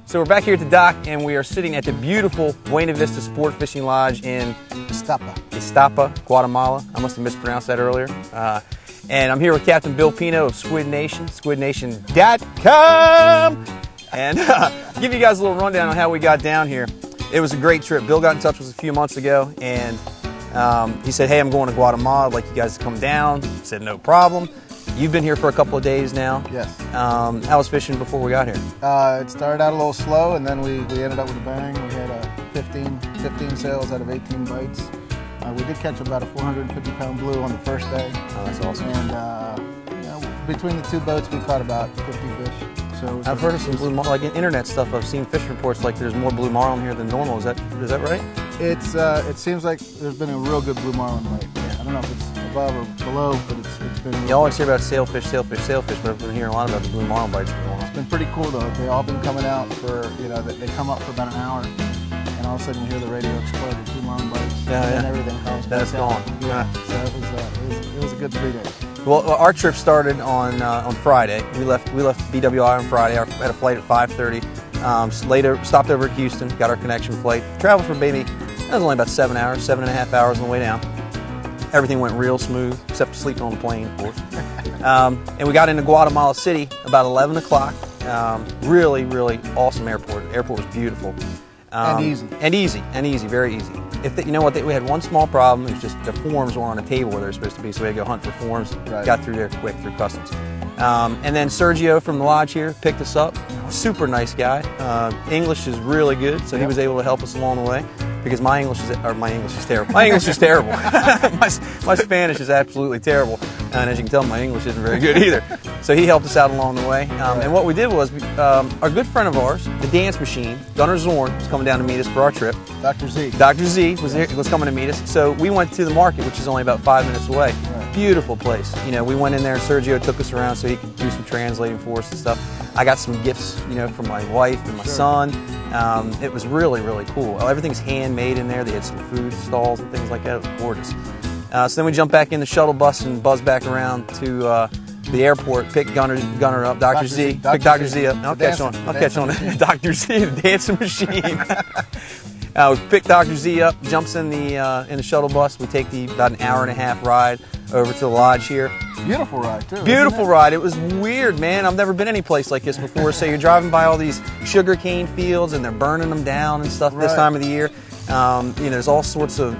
So we're back here at the dock, and we are sitting at the beautiful Buena Vista Sportfishing Lodge in Iztapa, Guatemala. I must have mispronounced that earlier. And I'm here with Captain Bill Pino of Squid Nation, squidnation.com. And give you guys a little rundown on how we got down here. It was a great trip. Bill got in touch with us a few months ago, and he said, hey, I'm going to Guatemala. I'd like you guys to come down. I said, no problem. You've been here for a couple of days now. Yes. How was fishing before we got here? It started out a little slow, and then we ended up with a bang. We had 15 sails out of 18 bites. We did catch about a 450-pound blue on the first day. Oh, that's awesome. And between the two boats, we caught about 50 fish. So I've heard of some blue marlin, like in internet stuff. I've seen fish reports like there's more blue marlin here than normal. Is that right? It seems like there's been a real good blue marlin lake. I don't know if it's above or below, but it's been. You always hear about sailfish, but I've been hearing a lot about the blue marlin bites. It's been pretty cool though. They've all been coming out for they come up for about an hour, and all of a sudden you hear the radio explode with blue marlin bites. And everything comes back gone. Yeah. So it was a good 3 days. Well, our trip started on Friday. We left BWI on Friday. I had a flight at 5:30. Later, stopped over at Houston, got our connection flight. Traveled for maybe, that was only about 7 hours, 7.5 hours on the way down. Everything went real smooth, except sleeping on the plane, of course. And we got into Guatemala City about 11 o'clock. Really, really awesome airport. The airport was beautiful. And easy, very easy. You know what? We had one small problem. It was just the forms were on a table where they're supposed to be, so we had to go hunt for forms. Right. Got through there quick through customs. And then Sergio from the lodge here picked us up. Super nice guy. English is really good, so he was able to help us along the way. Because my English is terrible. My English is terrible. my Spanish is absolutely terrible, and as you can tell, my English isn't very good either. So he helped us out along the way. And what we did was, our good friend of ours, the dance machine, Gunnar Zorn, was coming down to meet us for our trip. Dr. Z was coming to meet us. So we went to the market, which is only about 5 minutes away. Right. Beautiful place. We went in there, and Sergio took us around so he could do some translating for us and stuff. I got some gifts, from my wife and my son. It was really, really cool. Everything's handmade in there. They had some food stalls and things like that. It was gorgeous. So then we jumped back in the shuttle bus and buzzed back around to the airport, picked Gunnar up, Dr. Z. Picked Dr. Z up. I'll catch on. Dr. Z, the dancing machine. We picked Dr. Z up, jumps in the shuttle bus. We take about an hour and a half ride over to the lodge here. Beautiful ride, too. Beautiful ride. It was weird, man. I've never been any place like this before. So you're driving by all these sugarcane fields, and they're burning them down and stuff this time of the year. There's all sorts of,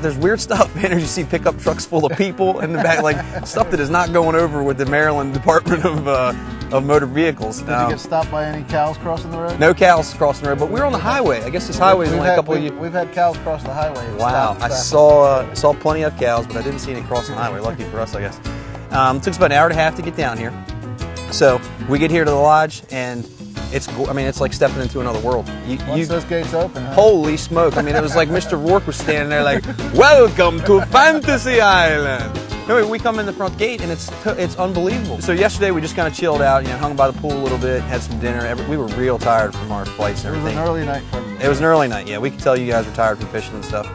there's weird stuff, man. You see pickup trucks full of people in the back, like stuff that is not going over with the Maryland Department of Motor Vehicles. Did you get stopped by any cows crossing the road? No cows crossing the road, but we're on the highway. I guess this highway is only a couple of years. We've had cows cross the highway. Wow, I saw plenty of cows, but I didn't see any crossing the highway. Lucky for us, I guess. It took us about an hour and a half to get down here. So we get here to the lodge, and it's like stepping into another world. Once those gates open, huh? Holy smoke. It was like Mr. Rourke was standing there like, welcome to Fantasy Island. We come in the front gate, and it's unbelievable. So yesterday we just kind of chilled out, hung by the pool a little bit, had some dinner. We were real tired from our flights and everything. It was an early night for everybody. It was an early night, yeah. We could tell you guys were tired from fishing and stuff.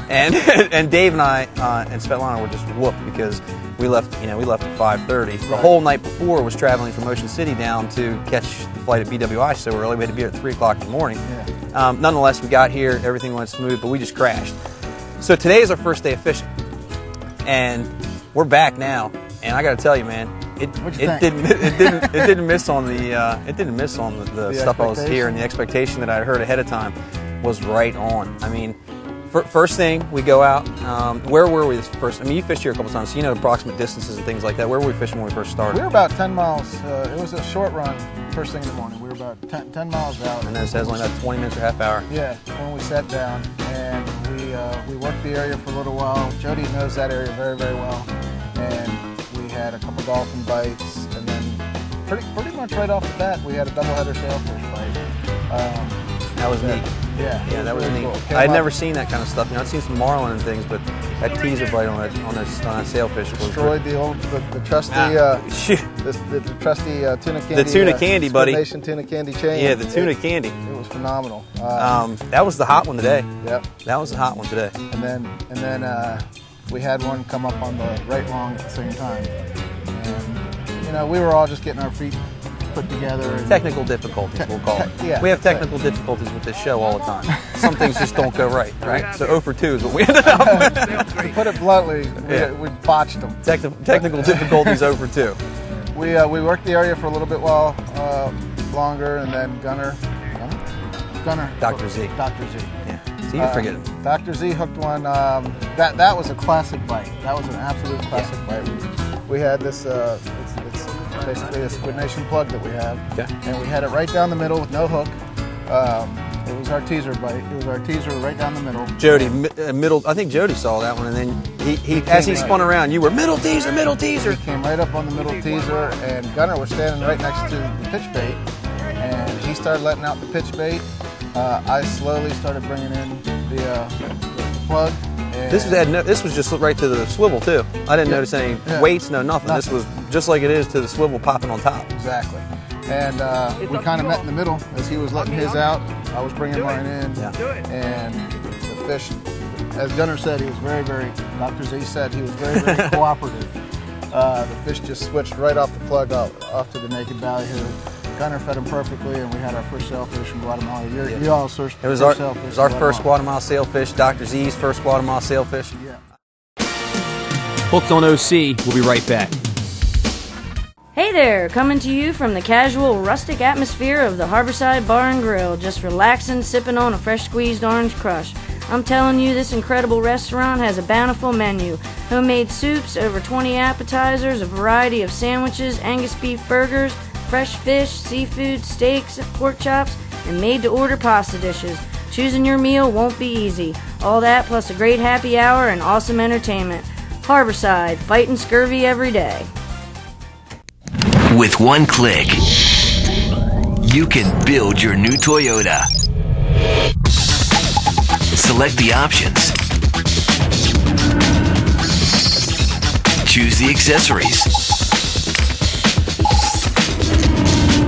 And Dave and I and Svetlana were just whooped because we left at 5:30. The whole night before was traveling from Ocean City down to catch the flight at BWI so early. We had to be here at 3 o'clock in the morning. Yeah. Nonetheless, we got here, everything went smooth, but we just crashed. So today is our first day of fishing, and we're back now. And I got to tell you, man, it didn't miss on the stuff I was hearing. The expectation that I heard ahead of time was right on. First thing, we go out. Where were we first? You fished here a couple times, so you know approximate distances and things like that. Where were we fishing when we first started? We were about 10 miles. It was a short run first thing in the morning. We were about 10 miles out. And then it says only about 20 minutes or half hour. Yeah, when we sat down, and we worked the area for a little while. Jody knows that area very, very well. And we had a couple dolphin bites, and then pretty much right off the bat, we had a doubleheader sailfish bite. That was neat. Yeah, that was really neat. Cool. I'd never seen that kind of stuff. I'd seen some marlin and things, but that teaser bite on that sailfish was destroyed the trusty the trusty tuna candy. The tuna candy, buddy. Nation tuna candy chain. Yeah, the tuna candy. It was phenomenal. That was the hot one today. Yep. That was the hot one today. And then we had one come up on the right long at the same time. And we were all just getting our feet put together. And technical difficulties, we'll call it. Yeah, we have technical difficulties with this show all the time. Some things just don't go right, right? So 0 for 2 is what we ended up with. To put it bluntly, we botched them. Technical difficulties 0 for 2. We worked the area for a little bit while longer, and then Gunner. Dr. Z. Dr. Z. Yeah. So you forget it. Dr. Z hooked one. That was a classic bite. That was an absolute classic bite. We had this. It's basically a Squid Nation plug that we have, and we had it right down the middle with no hook. It was our teaser bite. It was our teaser right down the middle. Jody, middle. I think Jody saw that one, and then he as he spun around, you were middle teaser, middle teaser. He came right up on the middle teaser, and Gunner was standing right next to the pitch bait, and he started letting out the pitch bait. I slowly started bringing in the plug. And This was just right to the swivel too. I didn't notice any weights, nothing. This was just like it is to the swivel popping on top. Exactly. And we kind of met in the middle as he was letting his out. I was bringing mine in. And the fish, as Gunner said, he was very, very, Dr. Z said he was very, very cooperative. The fish just switched right off the plug off to the naked ballyhoo. Gunner fed him perfectly, and we had our first sailfish from Guatemala. You all searched for sailfish. It was our first Guatemala sailfish, Dr. Z's first Guatemala sailfish. Yeah. Hooked on OC, we'll be right back. Hey there, coming to you from the casual, rustic atmosphere of the Harborside Bar and Grill, just relaxing, sipping on a fresh squeezed orange crush. I'm telling you, this incredible restaurant has a bountiful menu. Homemade soups, over 20 appetizers, a variety of sandwiches, Angus beef burgers, fresh fish, seafood, steaks, pork chops, and made-to-order pasta dishes. Choosing your meal won't be easy. All that plus a great happy hour and awesome entertainment. Harborside, fighting scurvy every day. With one click, you can build your new Toyota. Select the options. Choose the accessories.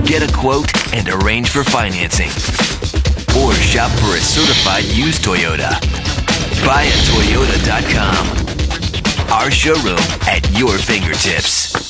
Get a quote and arrange for financing. Or shop for a certified used Toyota. BuyAToyota.com. Our showroom at your fingertips.